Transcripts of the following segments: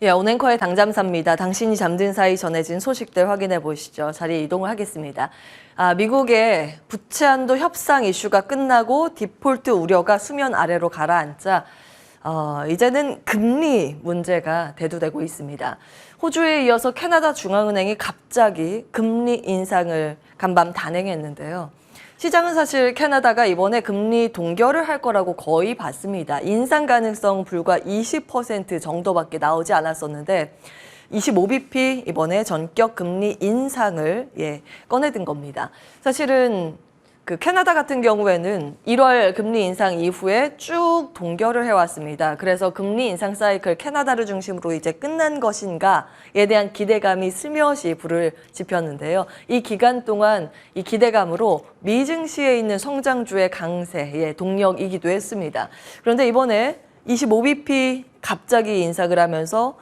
예, 온앵커의 당잠사입니다. 당신이 잠든 사이 전해진 소식들 확인해 보시죠. 자리 이동을 하겠습니다. 미국의 부채 한도 협상 이슈가 끝나고 디폴트 우려가 수면 아래로 가라앉자 이제는 금리 문제가 대두되고 있습니다. 호주에 이어서 캐나다 중앙은행이 갑자기 금리 인상을 간밤 단행했는데요. 시장은 사실 캐나다가 이번에 금리 동결을 할 거라고 거의 봤습니다. 인상 가능성 불과 20% 정도밖에 나오지 않았었는데 25bp 이번에 전격 금리 인상을 꺼내든 겁니다. 사실은 그 캐나다 같은 경우에는 1월 금리 인상 이후에 쭉 동결을 해왔습니다. 그래서 금리 인상 사이클 캐나다를 중심으로 이제 끝난 것인가에 대한 기대감이 슬며시 불을 지폈는데요. 이 기간 동안 이 기대감으로 미 증시에 있는 성장주의 강세의 동력이기도 했습니다. 그런데 이번에 25bp 갑자기 인상을 하면서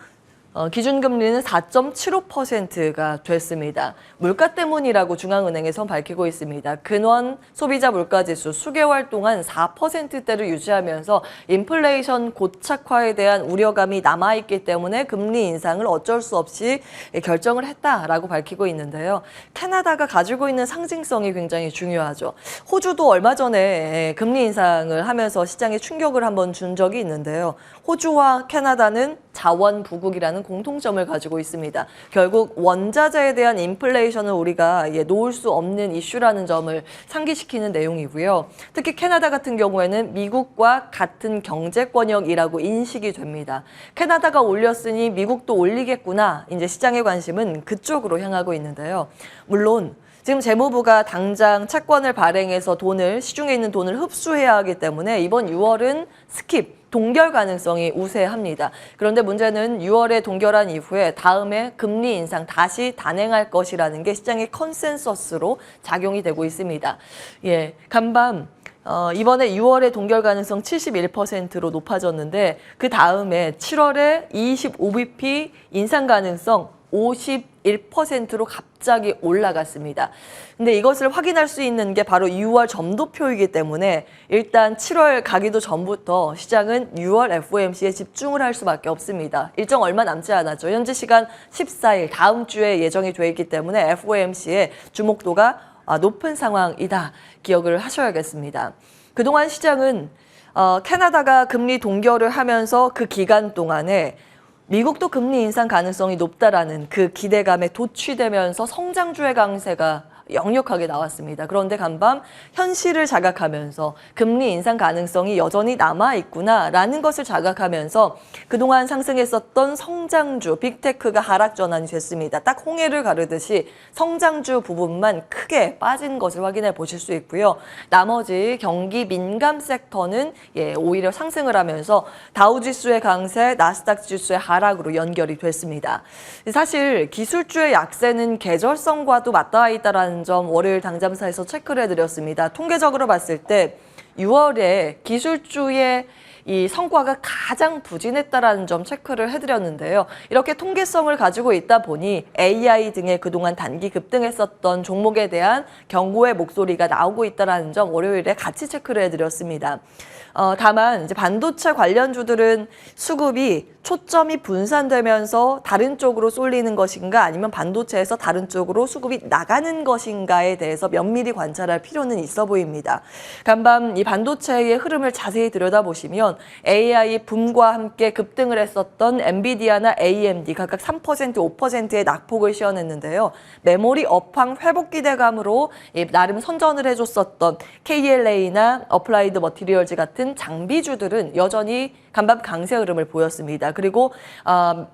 기준금리는 4.75%가 됐습니다. 물가 때문이라고 중앙은행에선 밝히고 있습니다. 근원 소비자 물가지수 수개월 동안 4%대를 유지하면서 인플레이션 고착화에 대한 우려감이 남아있기 때문에 금리 인상을 어쩔 수 없이 결정을 했다라고 밝히고 있는데요. 캐나다가 가지고 있는 상징성이 굉장히 중요하죠. 호주도 얼마 전에 금리 인상을 하면서 시장에 충격을 한번 준 적이 있는데요. 호주와 캐나다는 자원 부국이라는 공통점을 가지고 있습니다. 결국 원자재에 대한 인플레이션을 우리가 놓을 수 없는 이슈라는 점을 상기시키는 내용이고요. 특히 캐나다 같은 경우에는 미국과 같은 경제권역이라고 인식이 됩니다. 캐나다가 올렸으니 미국도 올리겠구나. 이제 시장의 관심은 그쪽으로 향하고 있는데요. 물론 지금 재무부가 당장 채권을 발행해서 시중에 있는 돈을 흡수해야 하기 때문에 이번 6월은 스킵, 동결 가능성이 우세합니다. 그런데 문제는 6월에 동결한 이후에 다음에 금리 인상 다시 단행할 것이라는 게 시장의 컨센서스로 작용이 되고 있습니다. 간밤 이번에 6월에 동결 가능성 71%로 높아졌는데 그 다음에 7월에 25bp 인상 가능성 51%로 갑자기 올라갔습니다. 근데 이것을 확인할 수 있는 게 바로 6월 점도표이기 때문에 일단 7월 가기도 전부터 시장은 6월 FOMC에 집중을 할 수밖에 없습니다. 일정 얼마 남지 않았죠. 현지 시간 14일 다음 주에 예정이 돼 있기 때문에 FOMC의 주목도가 높은 상황이다. 기억을 하셔야겠습니다. 그동안 시장은 캐나다가 금리 동결을 하면서 그 기간 동안에 미국도 금리 인상 가능성이 높다라는 그 기대감에 도취되면서 성장주의 강세가 역력하게 나왔습니다. 그런데 간밤 현실을 자각하면서 금리 인상 가능성이 여전히 남아있구나라는 것을 자각하면서 그동안 상승했었던 성장주, 빅테크가 하락 전환이 됐습니다. 딱 홍해를 가르듯이 성장주 부분만 크게 빠진 것을 확인해 보실 수 있고요. 나머지 경기 민감 섹터는 오히려 상승을 하면서 다우지수의 강세, 나스닥 지수의 하락으로 연결이 됐습니다. 사실 기술주의 약세는 계절성과도 맞닿아 있다는 점 월요일 당잠사에서 체크를 해드렸습니다. 통계적으로 봤을 때 6월에 기술주의 이 성과가 가장 부진했다라는 점 체크를 해드렸는데요. 이렇게 통계성을 가지고 있다 보니 AI 등의 그동안 단기 급등했었던 종목에 대한 경고의 목소리가 나오고 있다는 점 월요일에 같이 체크를 해드렸습니다. 다만 이제 반도체 관련주들은 수급이 초점이 분산되면서 다른 쪽으로 쏠리는 것인가 아니면 반도체에서 다른 쪽으로 수급이 나가는 것인가에 대해서 면밀히 관찰할 필요는 있어 보입니다. 간밤 이 반도체의 흐름을 자세히 들여다보시면 AI 붐과 함께 급등을 했었던 엔비디아나 AMD 각각 3%, 5%의 낙폭을 시현했는데요. 메모리 업황 회복 기대감으로 나름 선전을 해줬었던 KLA나 어플라이드 머티리얼즈 같은 장비주들은 여전히 간밤 강세 흐름을 보였습니다. 그리고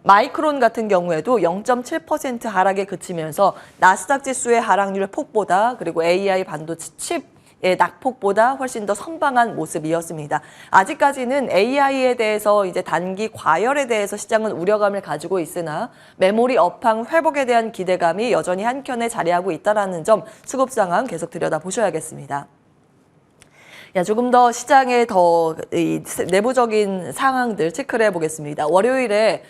마이크론 같은 경우에도 0.7% 하락에 그치면서 나스닥 지수의 하락률 폭보다 그리고 AI 반도체 칩의 낙폭보다 훨씬 더 선방한 모습이었습니다. 아직까지는 AI에 대해서 이제 단기 과열에 대해서 시장은 우려감을 가지고 있으나 메모리 업황 회복에 대한 기대감이 여전히 한켠에 자리하고 있다는 점 수급 상황 계속 들여다보셔야겠습니다. 조금 더 시장의 더 내부적인 상황들 체크를 해보겠습니다. 월요일에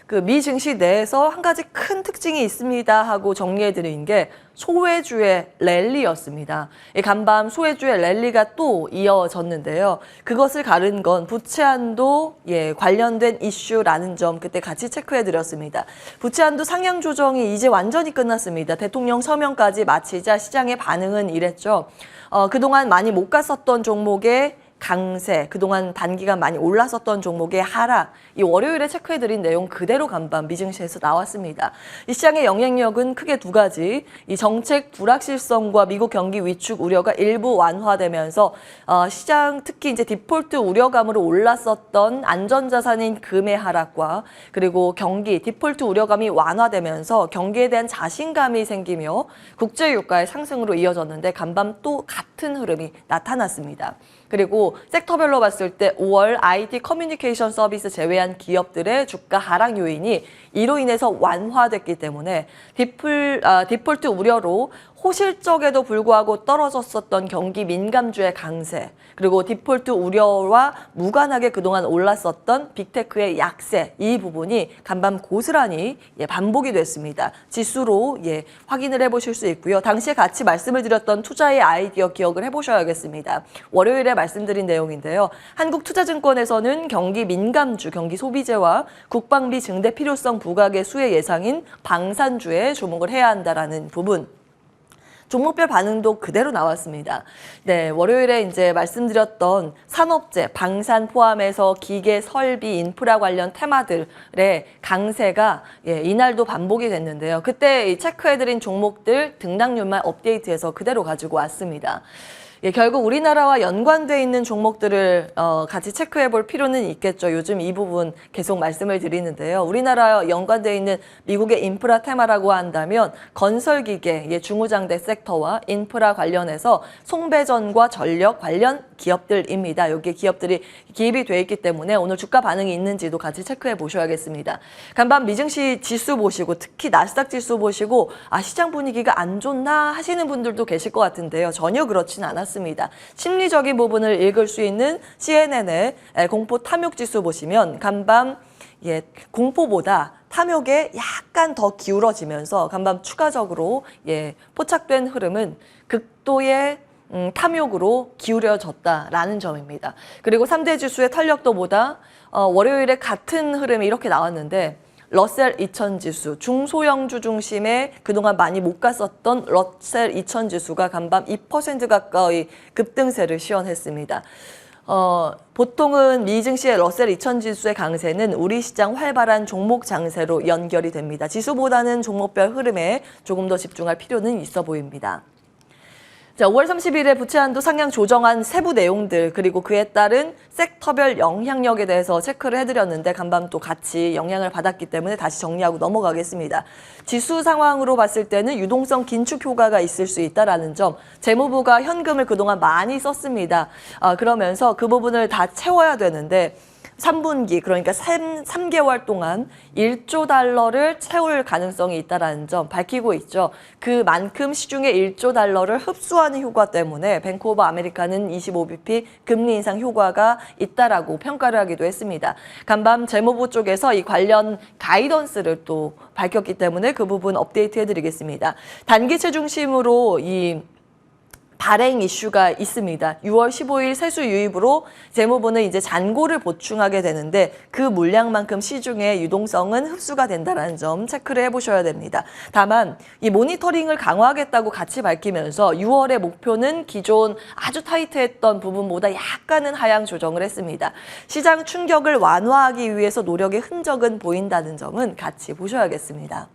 그 미 증시 내에서 한 가지 큰 특징이 있습니다 하고 정리해드린 게 소외주의 랠리였습니다. 간밤 소외주의 랠리가 또 이어졌는데요. 그것을 가른 건 부채 한도 관련된 이슈라는 점 그때 같이 체크해드렸습니다. 부채 한도 상향 조정이 이제 완전히 끝났습니다. 대통령 서명까지 마치자 시장의 반응은 이랬죠. 그동안 많이 못 갔었던 종목의 강세, 그동안 단기간 많이 올랐었던 종목의 하락, 이 월요일에 체크해드린 내용 그대로 간밤 미증시에서 나왔습니다. 이 시장의 영향력은 크게 두 가지, 이 정책 불확실성과 미국 경기 위축 우려가 일부 완화되면서 시장 특히 이제 디폴트 우려감으로 올랐었던 안전자산인 금의 하락과 그리고 경기 디폴트 우려감이 완화되면서 경기에 대한 자신감이 생기며 국제유가의 상승으로 이어졌는데 간밤 또 같은 흐름이 나타났습니다. 그리고 섹터별로 봤을 때 5월 IT 커뮤니케이션 서비스 제외한 기업들의 주가 하락 요인이 이로 인해서 완화됐기 때문에 디폴트 우려로 호실적에도 불구하고 떨어졌었던 경기 민감주의 강세, 그리고 디폴트 우려와 무관하게 그동안 올랐었던 빅테크의 약세, 이 부분이 간밤 고스란히 반복이 됐습니다. 지수로 확인을 해보실 수 있고요. 당시에 같이 말씀을 드렸던 투자의 아이디어 기억을 해보셔야겠습니다. 월요일에 말씀드린 내용인데요. 한국투자증권에서는 경기 민감주, 경기 소비재와 국방비 증대 필요성 부각의 수혜 예상인 방산주에 주목을 해야 한다라는 부분. 종목별 반응도 그대로 나왔습니다. 네, 월요일에 이제 말씀드렸던 산업재, 방산 포함해서 기계, 설비, 인프라 관련 테마들의 강세가 이날도 반복이 됐는데요. 그때 체크해드린 종목들 등락률만 업데이트해서 그대로 가지고 왔습니다. 결국 우리나라와 연관돼 있는 종목들을 같이 체크해 볼 필요는 있겠죠. 요즘 이 부분 계속 말씀을 드리는데요. 우리나라와 연관돼 있는 미국의 인프라 테마라고 한다면 건설기계, 중후장대 섹터와 인프라 관련해서 송배전과 전력 관련 기업들입니다. 여기에 기업들이 기입이 돼 있기 때문에 오늘 주가 반응이 있는지도 같이 체크해 보셔야겠습니다. 간밤 미증시 지수 보시고 특히 나스닥 지수 보시고 시장 분위기가 안 좋나 하시는 분들도 계실 것 같은데요. 전혀 그렇진 않았습니다. 심리적인 부분을 읽을 수 있는 CNN의 공포 탐욕 지수 보시면 간밤 공포보다 탐욕에 약간 더 기울어지면서 간밤 추가적으로 포착된 흐름은 극도의 탐욕으로 기울여졌다라는 점입니다. 그리고 3대 지수의 탄력도보다 월요일에 같은 흐름이 이렇게 나왔는데 러셀 2000 지수, 중소형주 중심의 그동안 많이 못 갔었던 러셀 2000 지수가 간밤 2% 가까이 급등세를 시현했습니다. 보통은 미증시의 러셀 2000 지수의 강세는 우리 시장 활발한 종목 장세로 연결이 됩니다. 지수보다는 종목별 흐름에 조금 더 집중할 필요는 있어 보입니다. 자, 5월 30일에 부채 한도 상향 조정한 세부 내용들 그리고 그에 따른 섹터별 영향력에 대해서 체크를 해드렸는데 간밤 또 같이 영향을 받았기 때문에 다시 정리하고 넘어가겠습니다. 지수 상황으로 봤을 때는 유동성 긴축 효과가 있을 수 있다는 점, 재무부가 현금을 그동안 많이 썼습니다. 그러면서 그 부분을 다 채워야 되는데 3분기 그러니까 3개월 동안 1조 달러를 채울 가능성이 있다는 점 밝히고 있죠. 그만큼 시중에 1조 달러를 흡수하는 효과 때문에 뱅크 오브 아메리카는 25bp 금리 인상 효과가 있다라고 평가를 하기도 했습니다. 간밤 재무부 쪽에서 이 관련 가이던스를 또 밝혔기 때문에 그 부분 업데이트 해드리겠습니다. 단기채 중심으로 이 발행 이슈가 있습니다. 6월 15일 세수 유입으로 재무부는 이제 잔고를 보충하게 되는데 그 물량만큼 시중의 유동성은 흡수가 된다는 점 체크를 해보셔야 됩니다. 다만 이 모니터링을 강화하겠다고 같이 밝히면서 6월의 목표는 기존 아주 타이트했던 부분보다 약간은 하향 조정을 했습니다. 시장 충격을 완화하기 위해서 노력의 흔적은 보인다는 점은 같이 보셔야겠습니다.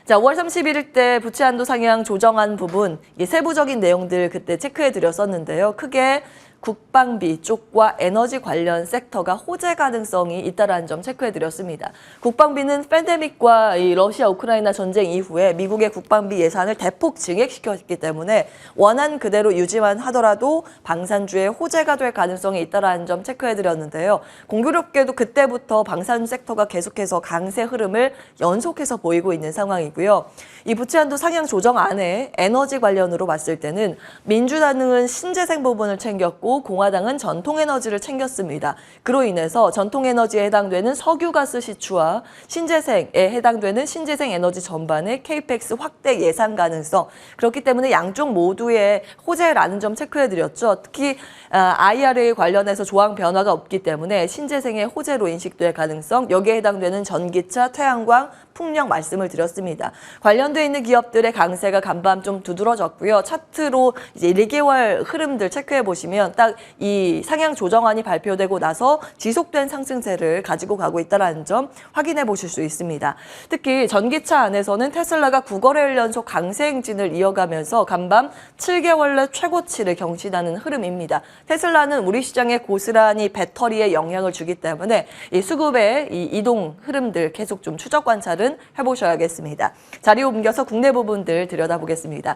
자, 5월 31일 때 부채 한도 상향 조정한 부분, 세부적인 내용들 그때 체크해 드렸었는데요. 크게 국방비 쪽과 에너지 관련 섹터가 호재 가능성이 있다는 점 체크해 드렸습니다. 국방비는 팬데믹과 이 러시아 우크라이나 전쟁 이후에 미국의 국방비 예산을 대폭 증액시켰기 때문에 원안 그대로 유지만 하더라도 방산주의 호재가 될 가능성이 있다는 점 체크해 드렸는데요. 공교롭게도 그때부터 방산 섹터가 계속해서 강세 흐름을 연속해서 보이고 있는 상황이고요. 이 부채 한도 상향 조정 안에 에너지 관련으로 봤을 때는 민주당은 신재생 부분을 챙겼고 그리고 공화당은 전통에너지를 챙겼습니다. 그로 인해서 전통에너지에 해당되는 석유가스 시추와 신재생에 해당되는 신재생 에너지 전반의 케이펙스 확대 예상 가능성, 그렇기 때문에 양쪽 모두의 호재라는 점 체크해드렸죠. 특히 IRA 관련해서 조항 변화가 없기 때문에 신재생의 호재로 인식될 가능성, 여기에 해당되는 전기차, 태양광, 풍력 말씀을 드렸습니다. 관련돼 있는 기업들의 강세가 간밤 좀 두드러졌고요. 차트로 이제 1개월 흐름들 체크해 보시면 딱 이 상향 조정안이 발표되고 나서 지속된 상승세를 가지고 가고 있다는 점 확인해 보실 수 있습니다. 특히 전기차 안에서는 테슬라가 9거래일 연속 강세 행진을 이어가면서 간밤 7개월 내 최고치를 경신하는 흐름입니다. 테슬라는 우리 시장에 고스란히 배터리에 영향을 주기 때문에 이 수급의 이 이동 흐름들 계속 좀 추적 관찰은 해보셔야겠습니다. 자리 옮겨서 국내 부분들 들여다보겠습니다.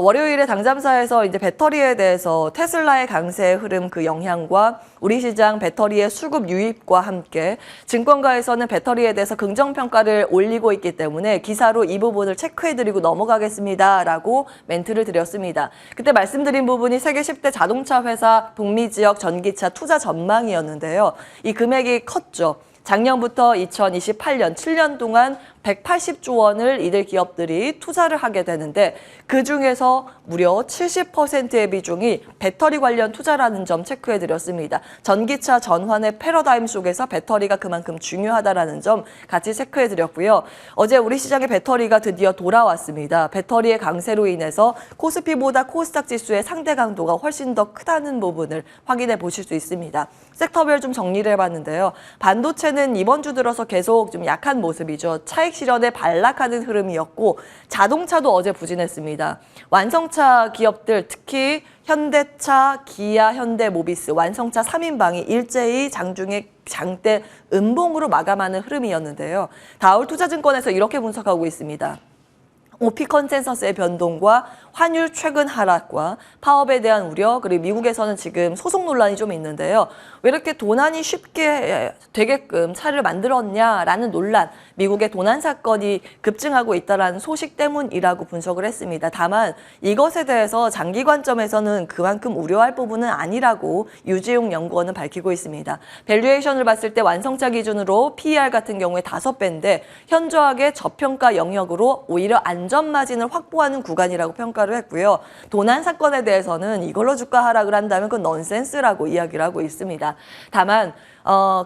월요일에 당잠사에서 이제 배터리에 대해서 테슬라의 강세 흐름 그 영향과 우리 시장 배터리의 수급 유입과 함께 증권가에서는 배터리에 대해서 긍정평가를 올리고 있기 때문에 기사로 이 부분을 체크해드리고 넘어가겠습니다라고 멘트를 드렸습니다. 그때 말씀드린 부분이 세계 10대 자동차 회사 북미 지역 전기차 투자 전망이었는데요. 이 금액이 컸죠. 작년부터 2028년 7년 동안 180조 원을 이들 기업들이 투자를 하게 되는데 그중에서 무려 70%의 비중이 배터리 관련 투자라는 점 체크해드렸습니다. 전기차 전환의 패러다임 속에서 배터리가 그만큼 중요하다는 점 같이 체크해드렸고요. 어제 우리 시장의 배터리가 드디어 돌아왔습니다. 배터리의 강세로 인해서 코스피보다 코스닥 지수의 상대 강도가 훨씬 더 크다는 부분을 확인해 보실 수 있습니다. 섹터별 좀 정리를 해봤는데요. 반도체는 이번 주 들어서 계속 좀 약한 모습이죠. 차익 실현에 반락하는 흐름이었고 자동차도 어제 부진했습니다. 완성차 기업들 특히 현대차, 기아, 현대모비스, 완성차 3인방이 일제히 장중에 장대 음봉으로 마감하는 흐름이었는데요. 다울투자증권에서 이렇게 분석하고 있습니다. OP 컨센서스의 변동과 환율 최근 하락과 파업에 대한 우려, 그리고 미국에서는 지금 소송 논란이 좀 있는데요. 왜 이렇게 도난이 쉽게 되게끔 차를 만들었냐라는 논란, 미국의 도난 사건이 급증하고 있다는 소식 때문이라고 분석을 했습니다. 다만 이것에 대해서 장기 관점에서는 그만큼 우려할 부분은 아니라고 유지용 연구원은 밝히고 있습니다. 밸류에이션을 봤을 때 완성차 기준으로 PER 같은 경우에 5배인데 현저하게 저평가 영역으로 오히려 안전 마진을 확보하는 구간이라고 평가를 했고요. 도난 사건에 대해서는 이걸로 주가 하락을 한다면 그건 넌센스라고 이야기를 하고 있습니다. 다만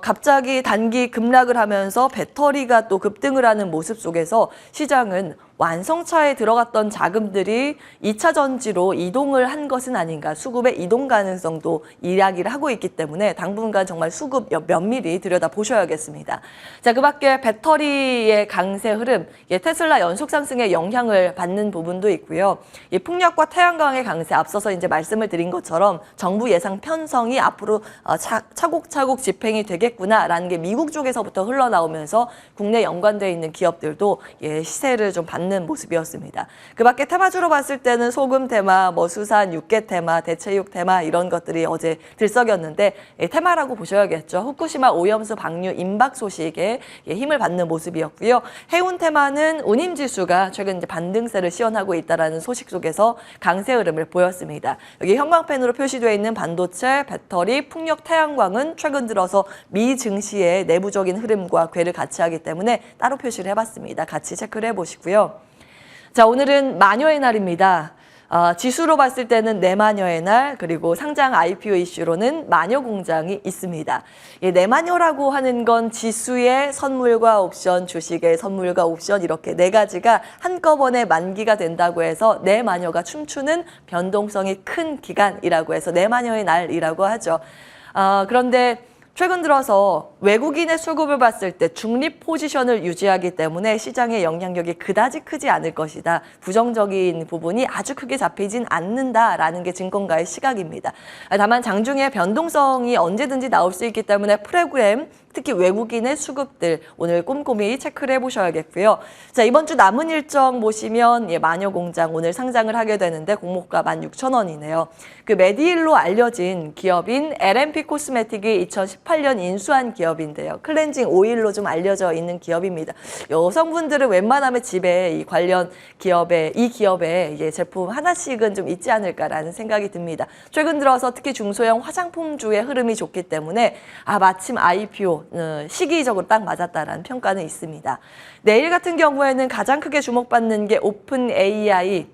갑자기 단기 급락을 하면서 배터리가 또 급등을 하는 모습 속에서 시장은 완성차에 들어갔던 자금들이 2차 전지로 이동을 한 것은 아닌가, 수급의 이동 가능성도 이야기를 하고 있기 때문에 당분간 정말 수급 면밀히 들여다보셔야겠습니다. 자, 그 밖에 배터리의 강세 흐름, 테슬라 연속 상승에 영향을 받는 부분도 있고요. 풍력과 태양광의 강세, 앞서서 이제 말씀을 드린 것처럼 정부 예상 편성이 앞으로 차곡차곡 집행이 되겠구나라는 게 미국 쪽에서부터 흘러나오면서 국내 연관되어 있는 기업들도 시세를 좀 받는 모습이었습니다. 그 밖에 테마주로 봤을 때는 소금 테마, 수산, 육계 테마, 대체육 테마 이런 것들이 어제 들썩였는데 테마라고 보셔야겠죠. 후쿠시마 오염수 방류 임박 소식에 힘을 받는 모습이었고요. 해운 테마는 운임지수가 최근 이제 반등세를 시현하고 있다는 소식 속에서 강세 흐름을 보였습니다. 여기 형광펜으로 표시되어 있는 반도체, 배터리, 풍력, 태양광은 최근 들어서 미 증시의 내부적인 흐름과 궤를 같이 하기 때문에 따로 표시를 해봤습니다. 같이 체크를 해보시고요. 자, 오늘은 마녀의 날입니다. 지수로 봤을 때는 내마녀의 날, 그리고 상장 IPO 이슈로는 마녀공장이 있습니다. 내마녀라고 하는 건 지수의 선물과 옵션, 주식의 선물과 옵션 이렇게 네 가지가 한꺼번에 만기가 된다고 해서 내마녀가 춤추는 변동성이 큰 기간이라고 해서 내마녀의 날이라고 하죠. 그런데 최근 들어서 외국인의 수급을 봤을 때 중립 포지션을 유지하기 때문에 시장의 영향력이 그다지 크지 않을 것이다. 부정적인 부분이 아주 크게 잡히진 않는다라는 게 증권가의 시각입니다. 다만 장중에 변동성이 언제든지 나올 수 있기 때문에 프로그램 특히 외국인의 수급들 오늘 꼼꼼히 체크를 해보셔야겠고요. 자, 이번 주 남은 일정 보시면 마녀공장 오늘 상장을 하게 되는데 공모가 16,000원이네요. 그 메디힐로 알려진 기업인 LMP 코스메틱이 2018년 인수한 기업인데요. 클렌징 오일로 좀 알려져 있는 기업입니다. 여성분들은 웬만하면 집에 이 관련 이 기업의 제품 하나씩은 좀 있지 않을까라는 생각이 듭니다. 최근 들어서 특히 중소형 화장품주의 흐름이 좋기 때문에 마침 IPO 시기적으로 딱 맞았다라는 평가는 있습니다. 내일 같은 경우에는 가장 크게 주목받는 게 오픈 AI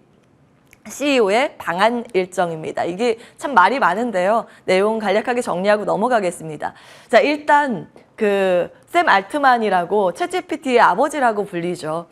CEO의 방한 일정입니다. 이게 참 말이 많은데요. 내용 간략하게 정리하고 넘어가겠습니다. 자, 일단 샘 알트만이라고 챗GPT의 아버지라고 불리죠.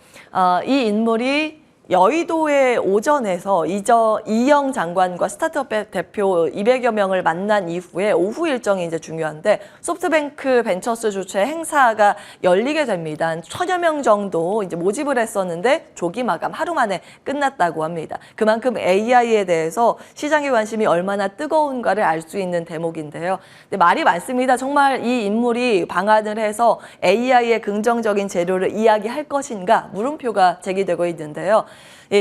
이 인물이 여의도의 오전에서 이영 장관과 스타트업 대표 200여 명을 만난 이후에 오후 일정이 이제 중요한데 소프트뱅크 벤처스 주최 행사가 열리게 됩니다. 1,000여 명 정도 이제 모집을 했었는데 조기 마감 하루 만에 끝났다고 합니다. 그만큼 AI에 대해서 시장의 관심이 얼마나 뜨거운가를 알 수 있는 대목인데요. 근데 말이 많습니다. 정말 이 인물이 방한을 해서 AI의 긍정적인 재료를 이야기할 것인가 물음표가 제기되고 있는데요.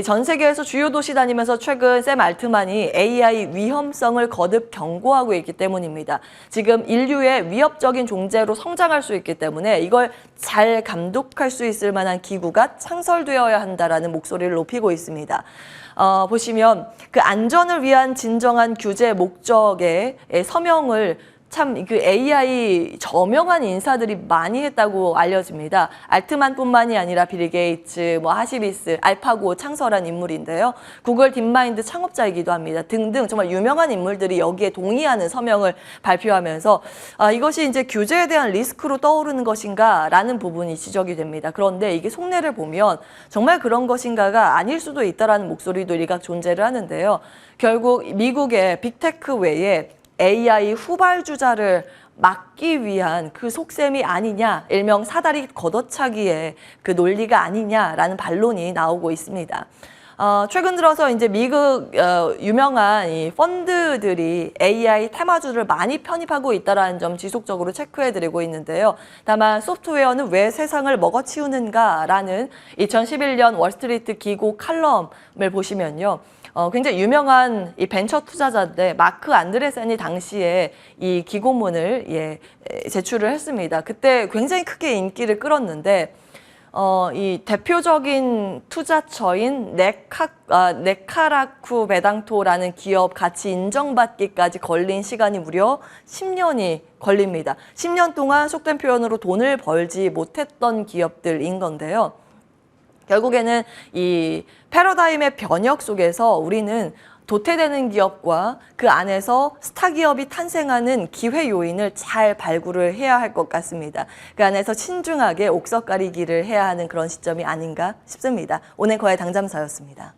전 세계에서 주요 도시 다니면서 최근 샘 알트만이 AI 위험성을 거듭 경고하고 있기 때문입니다. 지금 인류의 위협적인 존재로 성장할 수 있기 때문에 이걸 잘 감독할 수 있을 만한 기구가 창설되어야 한다라는 목소리를 높이고 있습니다. 보시면 그 안전을 위한 진정한 규제 목적의 서명을 참 AI 저명한 인사들이 많이 했다고 알려집니다. 알트만뿐만이 아니라 빌 게이츠, 하시비스, 알파고 창설한 인물인데요. 구글 딥마인드 창업자이기도 합니다. 등등 정말 유명한 인물들이 여기에 동의하는 서명을 발표하면서 이것이 이제 규제에 대한 리스크로 떠오르는 것인가라는 부분이 지적이 됩니다. 그런데 이게 속내를 보면 정말 그런 것인가가 아닐 수도 있다라는 목소리도 일각 존재를 하는데요. 결국 미국의 빅테크 외에 AI 후발주자를 막기 위한 그 속셈이 아니냐, 일명 사다리 걷어차기의 그 논리가 아니냐라는 반론이 나오고 있습니다. 최근 들어서 이제 미국 유명한 이 펀드들이 AI 테마주를 많이 편입하고 있다는 점 지속적으로 체크해드리고 있는데요. 다만 소프트웨어는 왜 세상을 먹어치우는가라는 2011년 월스트리트 기고 칼럼을 보시면요. 굉장히 유명한 이 벤처 투자자인데 마크 안드레센이 당시에 이 기고문을 제출을 했습니다. 그때 굉장히 크게 인기를 끌었는데 이 대표적인 투자처인 네카라쿠 베당토라는 기업 가치 인정받기까지 걸린 시간이 무려 10년이 걸립니다. 10년 동안 속된 표현으로 돈을 벌지 못했던 기업들인 건데요. 결국에는 이 패러다임의 변혁 속에서 우리는 도태되는 기업과 그 안에서 스타 기업이 탄생하는 기회 요인을 잘 발굴을 해야 할 것 같습니다. 그 안에서 신중하게 옥석 가리기를 해야 하는 그런 시점이 아닌가 싶습니다. 오늘 거의 당잠사였습니다.